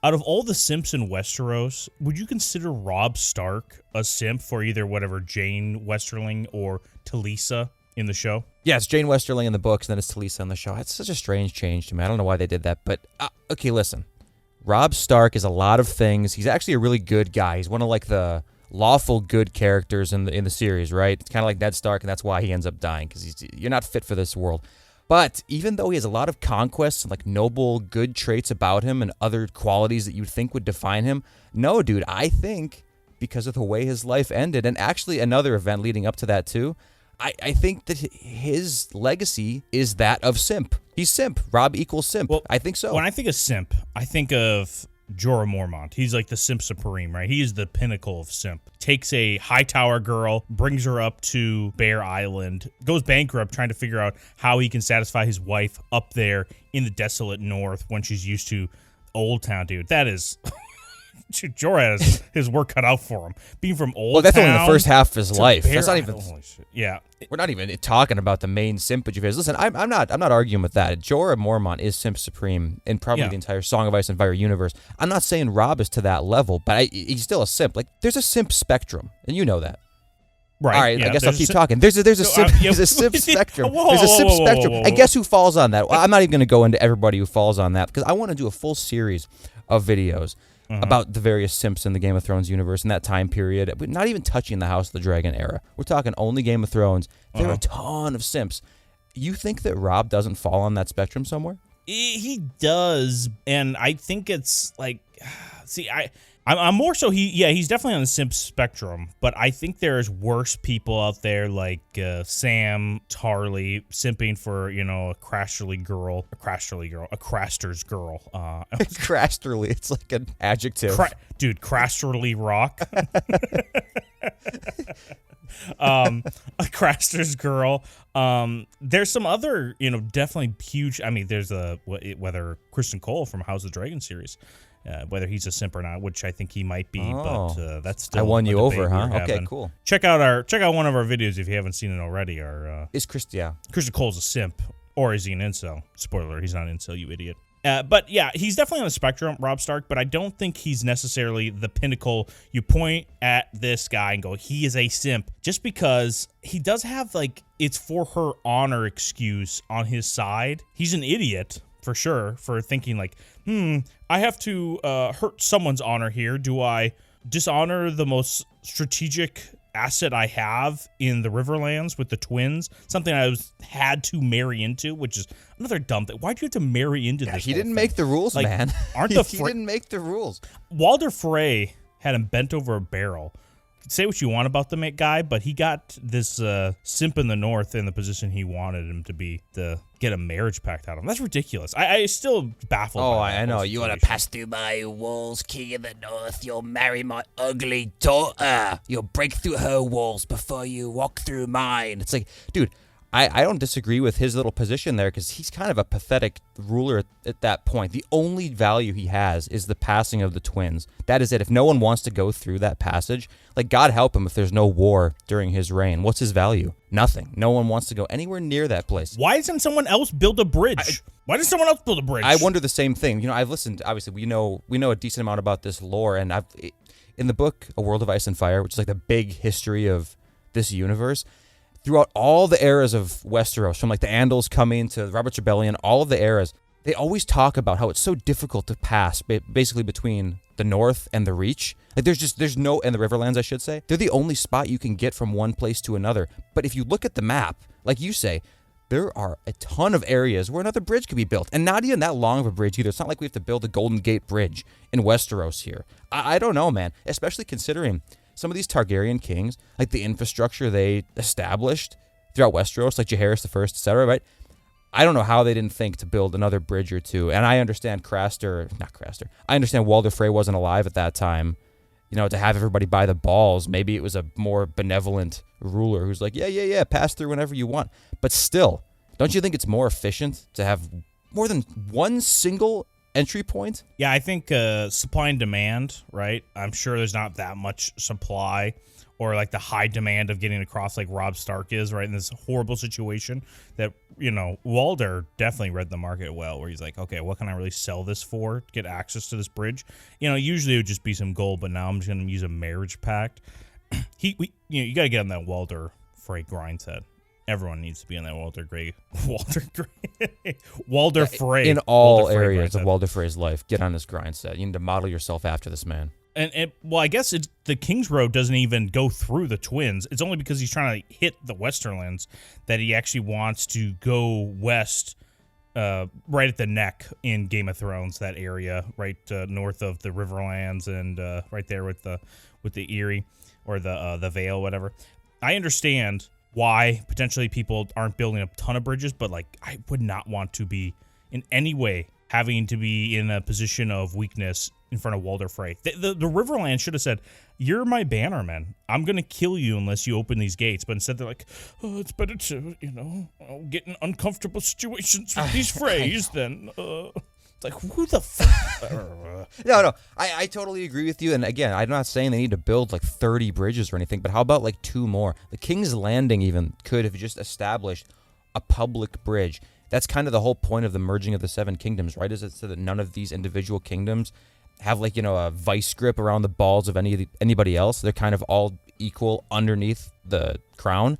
Out of all the simps in Westeros, would you consider Robb Stark a simp for either whatever Jane Westerling or Talisa in the show? Yeah, it's Jane Westerling in the books, and then it's Talisa on the show. It's such a strange change to me. I don't know why they did that, but okay, listen. Robb Stark is a lot of things. He's actually a really good guy. He's one of like the lawful good characters in the series, right? It's kind of like Ned Stark, and that's why he ends up dying, because you're not fit for this world. But even though he has a lot of conquests and like noble, good traits about him and other qualities that you'd think would define him, no, dude, I think because of the way his life ended, and actually another event leading up to that too, I think that his legacy is that of Simp. He's Simp. Robb equals Simp. Well, I think so. When I think of Simp, I think of Jorah Mormont. He's like the Simp Supreme, right? He is the pinnacle of Simp. Takes a high tower girl, brings her up to Bear Island, goes bankrupt trying to figure out how he can satisfy his wife up there in the desolate north when she's used to Old Town, dude. That is... Jorah has his work cut out for him. Being from Old Town... Well, that's only the first half of his life. That's not even... Holy shit. Yeah. We're not even talking about the main Simp that you face. Listen, I'm not arguing with that. Jorah Mormont is Simp Supreme in probably the entire Song of Ice and Fire universe. I'm not saying Robb is to that level, but he's still a Simp. Like, there's a Simp spectrum, and you know that. Right. All right, yeah, I guess I'll keep talking. There's a Simp spectrum. There's a Simp spectrum. And guess who falls on that? Well, I'm not even going to go into everybody who falls on that, because I want to do a full series of videos about the various Simps in the Game of Thrones universe in that time period. But not even touching the House of the Dragon era. We're talking only Game of Thrones. There are a ton of Simps. You think that Robb doesn't fall on that spectrum somewhere? He does, and I think it's like, see, I'm more so he's definitely on the simp spectrum, but I think there's worse people out there like Sam Tarly simping for, a Crasterly girl, a Craster's girl. Crasterly, it's like an adjective. Dude, Crasterly rock. A Craster's girl. There's some other, definitely huge. I mean, there's whether Kristen Cole from House of the Dragon series, whether he's a simp or not, which I think he might be, but that's still. I won you over, huh? Okay, cool. Check out one of our videos if you haven't seen it already. Kristen Cole's a simp, or is he an incel? Spoiler: he's not an incel, you idiot. But yeah, he's definitely on the spectrum, Robb Stark, but I don't think he's necessarily the pinnacle. You point at this guy and go, he is a simp, just because he does have, like, it's for her honor excuse on his side. He's an idiot, for sure, for thinking, like, I have to hurt someone's honor here. Do I dishonor the most strategic asset I have in the Riverlands with the twins? Something I had to marry into, which is another dumb thing. Why'd you have to marry into this? He didn't make the rules, like, man. He didn't make the rules. Walder Frey had him bent over a barrel. Say what you want about the guy, but he got this simp in the north in the position he wanted him to be to get a marriage pact out of him. That's ridiculous. I still baffled. Oh, I know. You want to pass through my walls, king of the north. You'll marry my ugly daughter. You'll break through her walls before you walk through mine. It's like, dude, I don't disagree with his little position there, because he's kind of a pathetic ruler at that point. The only value he has is the passing of the twins. That is it. If no one wants to go through that passage, like, God help him if there's no war during his reign. What's his value? Nothing. No one wants to go anywhere near that place. Why doesn't someone else build a bridge? Why does someone else build a bridge? I wonder the same thing. I've listened, obviously, we know a decent amount about this lore, and in the book A World of Ice and Fire, which is like the big history of this universe, throughout all the eras of Westeros, from like the Andals coming to Robert's Rebellion, all of the eras, they always talk about how it's so difficult to pass basically between the North and the Reach. Like, there's no, and the Riverlands, I should say. They're the only spot you can get from one place to another. But if you look at the map, like you say, there are a ton of areas where another bridge could be built. And not even that long of a bridge either. It's not like we have to build a Golden Gate Bridge in Westeros here. I don't know, man. Especially considering some of these Targaryen kings, like the infrastructure they established throughout Westeros, like Jaehaerys I, etc., right? I don't know how they didn't think to build another bridge or two. And I understand I understand Walder Frey wasn't alive at that time, to have everybody by the balls. Maybe it was a more benevolent ruler who's like, yeah, pass through whenever you want. But still, don't you think it's more efficient to have more than one single entry point. Yeah, I think supply and demand, right? I'm sure there's not that much supply or like the high demand of getting across like Robb Stark is, right? In this horrible situation that, Walder definitely read the market well, where he's like, okay, what can I really sell this for to get access to this bridge? Usually it would just be some gold, but now I'm just going to use a marriage pact. You got to get on that Walder Frey grind set. Everyone needs to be on that Walder Frey. In all areas of Walder Frey's life, get on this grind set. You need to model yourself after this man. And I guess the King's Road doesn't even go through the Twins. It's only because he's trying to hit the Westerlands that he actually wants to go west, right at the neck in Game of Thrones, that area right north of the Riverlands and right there with the Eyrie or the Vale, whatever. I understand why potentially people aren't building a ton of bridges, but like I would not want to be in any way having to be in a position of weakness in front of Walder Frey. The Riverland should have said, "You're my bannerman. I'm going to kill you unless you open these gates." But instead they're like, "Oh, it's better to, get in uncomfortable situations with these Freys than..." It's like, who the fuck? No, I totally agree with you. And again, I'm not saying they need to build like 30 bridges or anything, but how about like 2 more? The King's Landing even could have just established a public bridge. That's kind of the whole point of the merging of the 7 kingdoms, right? Is it so that none of these individual kingdoms have like, a vice grip around the balls of anybody else. They're kind of all equal underneath the crown.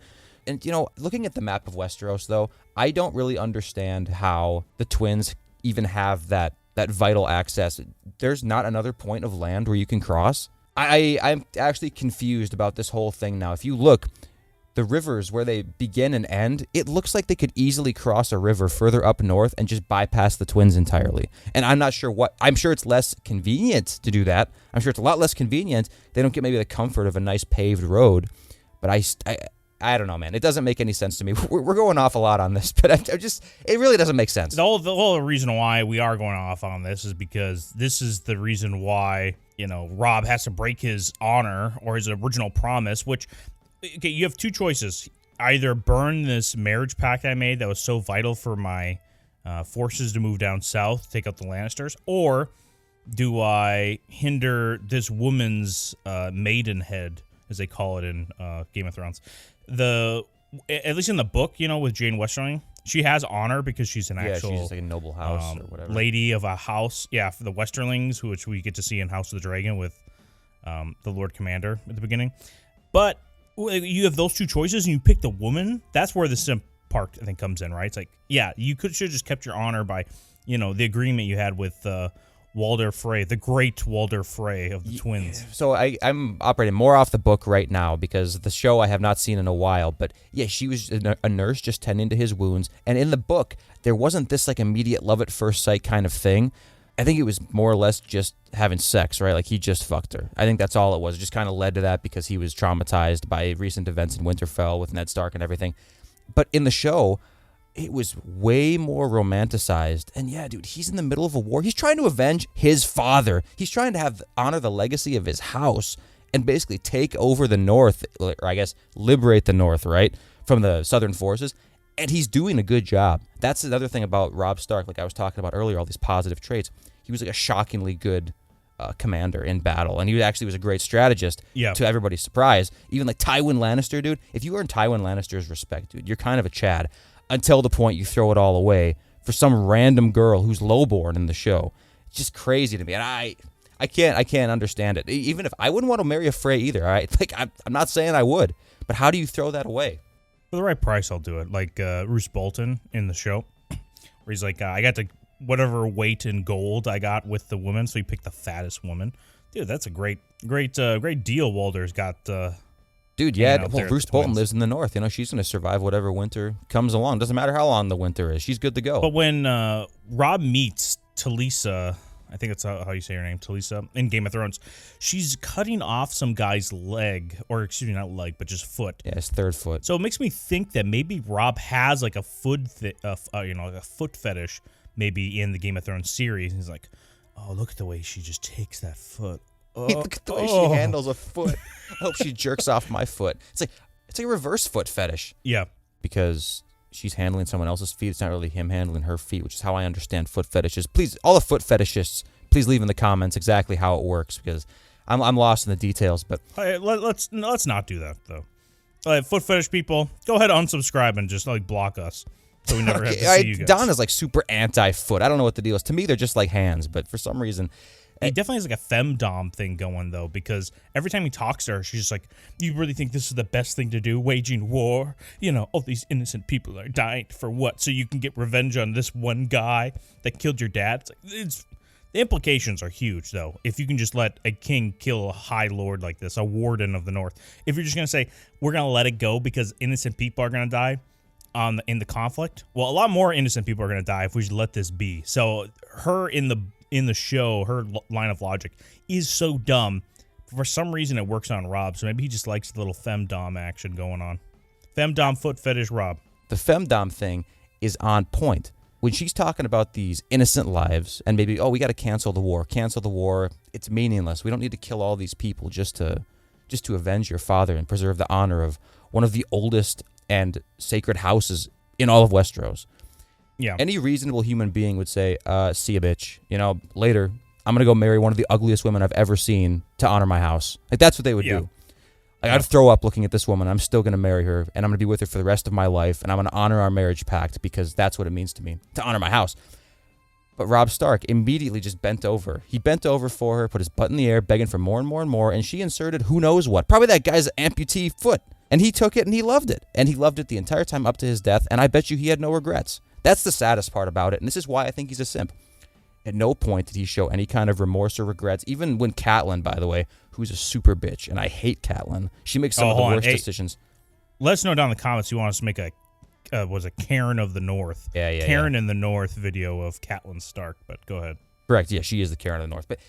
And, looking at the map of Westeros, though, I don't really understand how the Twins even have that vital access. There's not another point of land where you can cross. I'm actually confused about this whole thing now. If you look, the rivers where they begin and end, it looks like they could easily cross a river further up north and just bypass the Twins entirely. And I'm not sure I'm sure it's less convenient to do that. I'm sure it's a lot less convenient. They don't get maybe the comfort of a nice paved road. But I don't know, man. It doesn't make any sense to me. We're going off a lot on this, but it really doesn't make sense. The whole reason why we are going off on this is because this is the reason why, Robb has to break his honor or his original promise, which, okay, you have 2 choices. Either burn this marriage pact I made that was so vital for my forces to move down south, take out the Lannisters, or do I hinder this woman's maidenhead, as they call it in Game of Thrones? At least in the book, with Jane Westerling, she has honor because she's an actual she's like a noble house or whatever. Lady of a house. Yeah, for the Westerlings, which we get to see in House of the Dragon with the Lord Commander at the beginning. But you have those 2 choices and you pick the woman. That's where the simp part, I think, comes in, right? It's like, yeah, you should have just kept your honor by, the agreement you had with Walder Frey, the great Walder Frey of the Twins. So I'm operating more off the book right now because the show I have not seen in a while. But yeah, she was a nurse just tending to his wounds. And in the book, there wasn't this like immediate love at first sight kind of thing. I think it was more or less just having sex, right? Like he just fucked her. I think that's all it was. It just kind of led to that because he was traumatized by recent events in Winterfell with Ned Stark and everything. But in the show, it was way more romanticized. And yeah, dude, he's in the middle of a war. He's trying to avenge his father. He's trying to honor the legacy of his house and basically take over the North, or I guess liberate the North, right, from the Southern forces. And he's doing a good job. That's another thing about Robb Stark, like I was talking about earlier, all these positive traits. He was like a shockingly good commander in battle. And he actually was a great strategist, to everybody's surprise. Even like Tywin Lannister, dude. If you earn Tywin Lannister's respect, dude, you're kind of a Chad. Until the point you throw it all away for some random girl who's lowborn in the show. It's just crazy to me. And I can't understand it. Even if I wouldn't want to marry a Frey either, all right? Like I'm not saying I would, but how do you throw that away? For the right price, I'll do it. Like Roose Bolton in the show, where he's like, I got whatever weight in gold I got with the woman, so he picked the fattest woman. Dude, that's a great deal Walder's got. Dude, yeah. Well, Roose Bolton lives in the North. She's going to survive whatever winter comes along. Doesn't matter how long the winter is. She's good to go. But when Robb meets Talisa, I think that's how you say her name, Talisa, in Game of Thrones, she's cutting off some guy's leg, or excuse me, not leg, but just foot. Yeah, his 3rd foot. So it makes me think that maybe Robb has like a foot fetish, maybe in the Game of Thrones series. He's like, oh, look at the way she just takes that foot. Look at the way she handles a foot. I hope she jerks off my foot. It's like a reverse foot fetish. Yeah. Because she's handling someone else's feet. It's not really him handling her feet, which is how I understand foot fetishes. Please, all the foot fetishists, please leave in the comments exactly how it works, because I'm lost in the details. But let's not do that though. Foot fetish people, go ahead and unsubscribe and just like block us, so we never have to see you guys. Don is like super anti-foot. I don't know what the deal is. To me, they're just like hands, but for some reason. He definitely has like a femdom thing going, though, because every time he talks to her, she's just like, you really think this is the best thing to do, waging war? You know, all these innocent people are dying for what? So you can get revenge on this one guy that killed your dad? The implications are huge, though, if you can just let a king kill a high lord like this, a warden of the north. If you're just going to say, we're going to let it go because innocent people are going to die in the conflict, well, a lot more innocent people are going to die if we just let this be. So her in the show, her line of logic is so dumb. For some reason, it works on Robb, so maybe he just likes the little femdom action going on. Femdom foot fetish Robb. The femdom thing is on point. When she's talking about these innocent lives and maybe, we got to cancel the war, it's meaningless. We don't need to kill all these people just to avenge your father and preserve the honor of one of the oldest and sacred houses in all of Westeros. Yeah. Any reasonable human being would say, see ya, bitch. You know, later, I'm going to go marry one of the ugliest women I've ever seen to honor my house. Like, that's what they would do. Like, I'd throw up looking at this woman. I'm still going to marry her, and I'm going to be with her for the rest of my life, and I'm going to honor our marriage pact because that's what it means to me, to honor my house. But Robb Stark immediately just bent over. He bent over for her, put his butt in the air, begging for more and more and more, and she inserted who knows what. Probably that guy's amputee foot. And he took it, and he loved it. And he loved it the entire time up to his death, and I bet you he had no regrets. That's the saddest part about it, and this is why I think he's a simp. At no point did he show any kind of remorse or regrets, even when Catelyn, by the way, who's a super bitch, and I hate Catelyn. She makes some of the worst decisions. Let us know down in the comments if you want us to make a Karen of the North. Karen in the North video of Catelyn Stark, but go ahead. Correct, yeah, she is the Karen of the North, but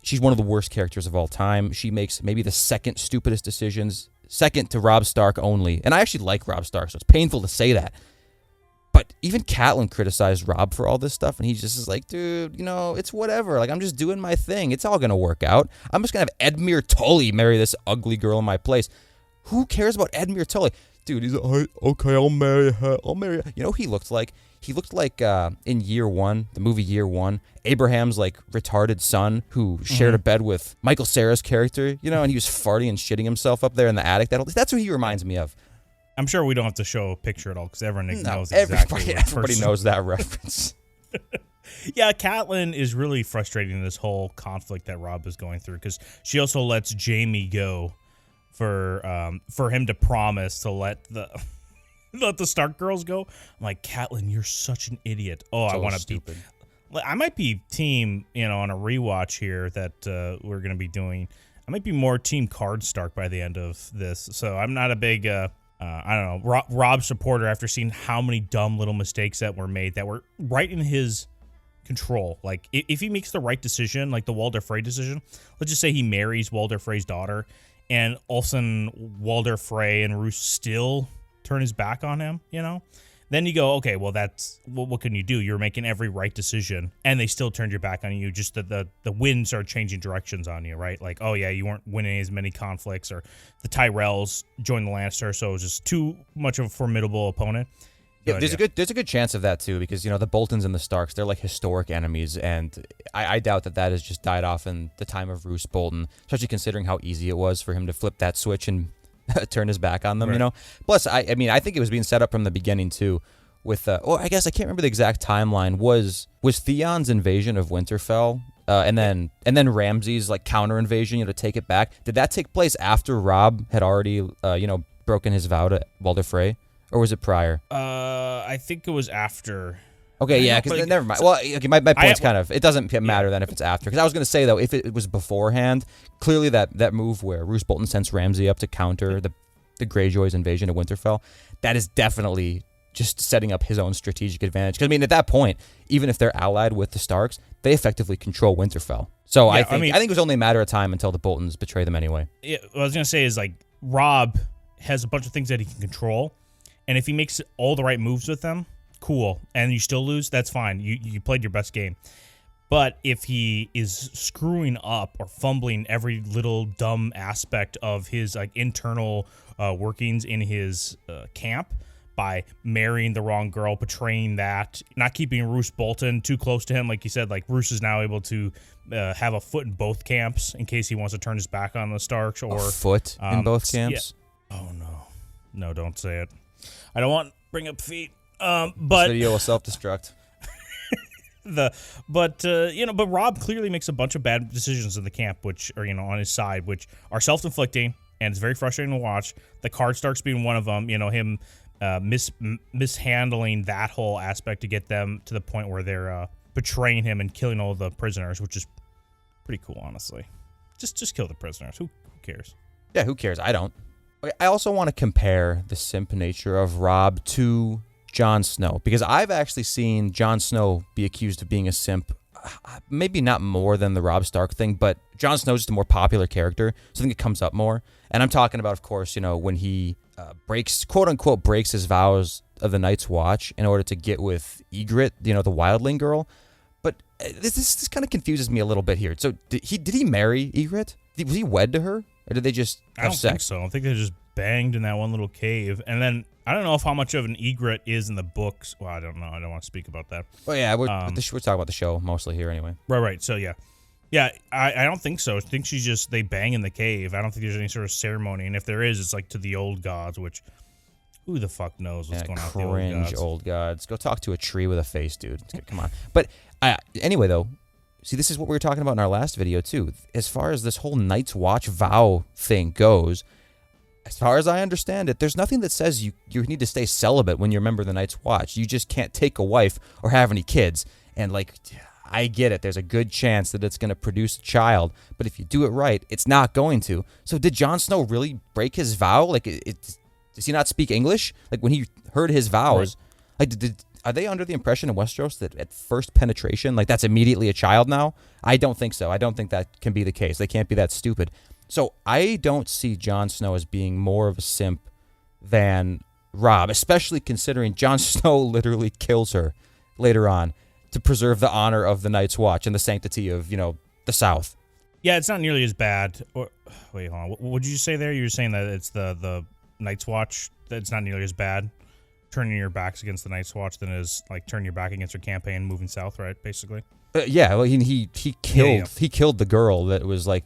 she's one of the worst characters of all time. She makes maybe the second stupidest decisions, second to Robb Stark only, and I actually like Robb Stark, so it's painful to say that. But even Catelyn criticized Robb for all this stuff, and he just is like, dude, you know, it's whatever. Like, I'm just doing my thing. It's all going to work out. I'm just going to have Edmure Tully marry this ugly girl in my place. Who cares about Edmure Tully? Dude, he's like, okay, I'll marry her. You know who he looked like? He looked like in Year One, the movie Year One, Abraham's like retarded son who shared a bed with Michael Cera's character, you know, and he was farting and shitting himself up there in the attic. That's what he reminds me of. I'm sure we don't have to show a picture at all because everyone knows exactly. Everybody knows that reference. Yeah, Catelyn is really frustrating in this whole conflict that Robb is going through because she also lets Jaime go for him to promise to let the Stark girls go. I'm like, Catelyn, you're such an idiot. Oh, so I want to be. I might be team, on a rewatch here that we're going to be doing. I might be more team Card Stark by the end of this. So I'm not a big. I don't know, Robb supporter after seeing how many dumb little mistakes that were made that were right in his control. Like, if he makes the right decision, like the Walder Frey decision, let's just say he marries Walder Frey's daughter, and all of a sudden Walder Frey and Roose still turn his back on him, Then you go, okay, well, that's what can you do? You're making every right decision, and they still turned your back on you. Just the winds are changing directions on you, right? Like, oh yeah, you weren't winning as many conflicts, or the Tyrells joined the Lannister, so it was just too much of a formidable opponent. Yeah, there's a good chance of that too, because the Boltons and the Starks, they're like historic enemies, and I doubt that has just died off in the time of Roose Bolton, especially considering how easy it was for him to flip that switch and turn his back on them, right. Plus, I mean, I think it was being set up from the beginning too. With I guess I can't remember the exact timeline. Was Theon's invasion of Winterfell, and then Ramsay's like counter invasion, to take it back? Did that take place after Robb had already, broken his vow to Walder Frey, or was it prior? I think it was after. Okay, yeah, because never mind. Well, okay, my point's it doesn't matter then if it's after. Because I was going to say, though, if it was beforehand, clearly that move where Roose Bolton sends Ramsay up to counter the Greyjoys' invasion of Winterfell, that is definitely just setting up his own strategic advantage. Because, I mean, at that point, even if they're allied with the Starks, they effectively control Winterfell. So yeah, I think it was only a matter of time until the Boltons betray them anyway. Yeah, what I was going to say is, like, Robb has a bunch of things that he can control, and if he makes all the right moves with them, cool, and you still lose, that's fine. You played your best game. But if he is screwing up or fumbling every little dumb aspect of his like internal workings in his camp by marrying the wrong girl, betraying that, not keeping Roose Bolton too close to him. Like you said, like Roose is now able to have a foot in both camps in case he wants to turn his back on the Starks. Or a foot in both camps? Yeah. Oh, no. No, don't say it. I don't want to bring up feet. But this video will self-destruct. But Robb clearly makes a bunch of bad decisions in the camp, which are, on his side, which are self-inflicting, and it's very frustrating to watch. The Starks being one of them, him mishandling that whole aspect to get them to the point where they're betraying him and killing all the prisoners, which is pretty cool, honestly. Just kill the prisoners. Who cares? Yeah, who cares? I don't. Okay, I also want to compare the simp nature of Robb to Jon Snow, because I've actually seen Jon Snow be accused of being a simp, maybe not more than the Robb Stark thing, but Jon Snow's just a more popular character, so I think it comes up more. And I'm talking about, of course, when he quote-unquote breaks his vows of the Night's Watch in order to get with Ygritte, the wildling girl. But this kind of confuses me a little bit here. So did he marry Ygritte? Was he wed to her? Or did they just have sex? I don't think so. I think they just banged in that one little cave. And then I don't know how much of an Ygritte is in the books. Well, I don't know. I don't want to speak about that. Well, yeah, we're talking about the show mostly here anyway. Right. So, yeah. Yeah, I don't think so. I think they bang in the cave. I don't think there's any sort of ceremony. And if there is, it's like to the old gods, which who the fuck knows what's going on with the old gods. Cringe old gods. Go talk to a tree with a face, dude. Come on. But anyway, though, see, this is what we were talking about in our last video, too. As far as this whole Night's Watch vow thing goes, as far as I understand it, there's nothing that says you need to stay celibate when you're a member of the Night's Watch. You just can't take a wife or have any kids. And, I get it. There's a good chance that it's going to produce a child. But if you do it right, it's not going to. So did Jon Snow really break his vow? Does he not speak English? When he heard his vows, are they under the impression in Westeros that at first penetration, that's immediately a child now? I don't think so. I don't think that can be the case. They can't be that stupid. So I don't see Jon Snow as being more of a simp than Robb, especially considering Jon Snow literally kills her later on to preserve the honor of the Night's Watch and the sanctity of, the South. Yeah, it's not nearly as bad. Wait, hold on. What did you say there? You were saying that it's the Night's Watch, that it's not nearly as bad turning your backs against the Night's Watch than it is turning your back against your campaign moving south, right, basically? Yeah, well, he killed the girl that was the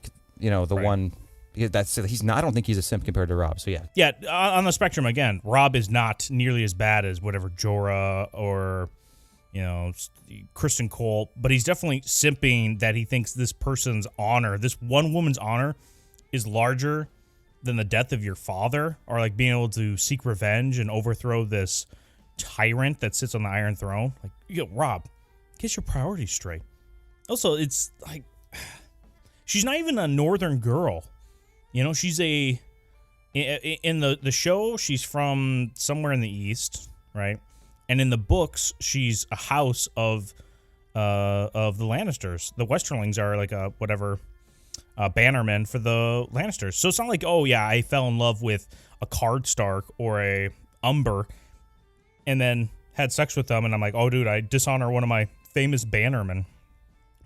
one. He's not. I don't think he's a simp compared to Robb. So yeah. Yeah, on the spectrum again, Robb is not nearly as bad as whatever Jorah or Kristen Cole, but he's definitely simping that he thinks this person's honor, this one woman's honor, is larger than the death of your father, or being able to seek revenge and overthrow this tyrant that sits on the Iron Throne. Robb, get your priorities straight. Also, it's she's not even a northern girl. She's in the show, she's from somewhere in the east, right? And in the books, she's a house of the Lannisters. The Westerlings are bannermen for the Lannisters. So it's not I fell in love with a Card Stark or a Umber and then had sex with them, and I'm oh, dude, I dishonor one of my famous bannermen,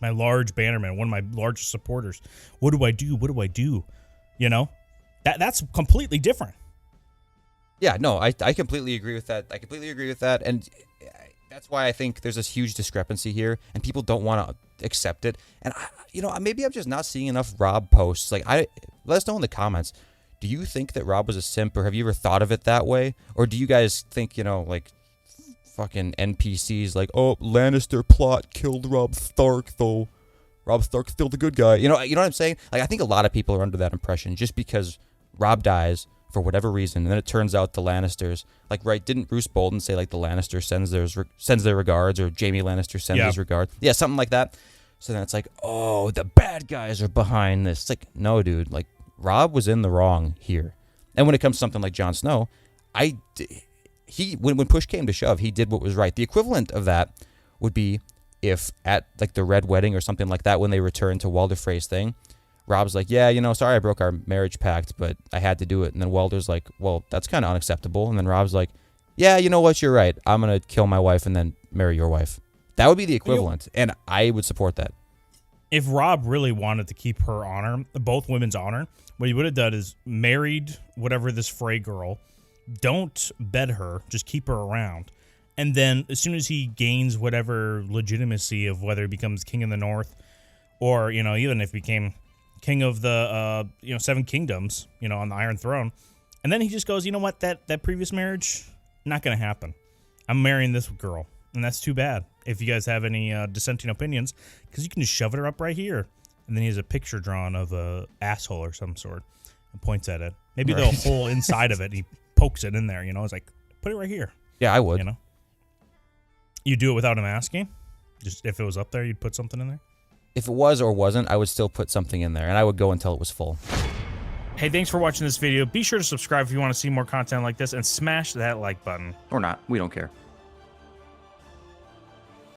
my large bannerman, one of my largest supporters. What do I do? That's completely different. Yeah, no, I completely agree with that. And that's why I think there's this huge discrepancy here, and people don't want to accept it. And maybe I'm just not seeing enough Robb posts. Let us know in the comments. Do you think that Robb was a simp, or have you ever thought of it that way? Or do you guys think, fucking NPCs oh, Lannister plot killed Robb Stark, though Robb Stark's still the good guy. You know what I'm saying? I think a lot of people are under that impression just because Robb dies for whatever reason, and then it turns out the Lannisters, didn't Roose Bolton say the Lannister sends their regards, or Jaime Lannister sends his regards? Yeah, something like that. So then it's oh, the bad guys are behind this. It's no, dude. Robb was in the wrong here. And when it comes to something like Jon Snow, when push came to shove, he did what was right. The equivalent of that would be if at the Red Wedding or something like that, when they return to Walder Frey's thing, Robb's yeah, sorry I broke our marriage pact, but I had to do it. And then Walder's well, that's kind of unacceptable. And then Robb's yeah, you know what, you're right. I'm going to kill my wife and then marry your wife. That would be the equivalent, and I would support that. If Robb really wanted to keep her honor, both women's honor, what he would have done is married whatever this Frey girl, don't bed her, just keep her around. And then as soon as he gains whatever legitimacy of whether he becomes king in the north or, even if he became king of the, 7 kingdoms, on the Iron Throne. And then he just goes, you know what, that previous marriage, not going to happen. I'm marrying this girl. And that's too bad. If you guys have any dissenting opinions, because you can just shove her up right here. And then he has a picture drawn of a asshole or some sort and points at it. Maybe the whole inside of it, he pokes it in there, It's like, put it right here. Yeah, I would. You do it without him asking? Just if it was up there, you'd put something in there? If it was or wasn't, I would still put something in there, and I would go until it was full. Hey, thanks for watching this video. Be sure to subscribe if you want to see more content like this, and smash that like button. Or not. We don't care.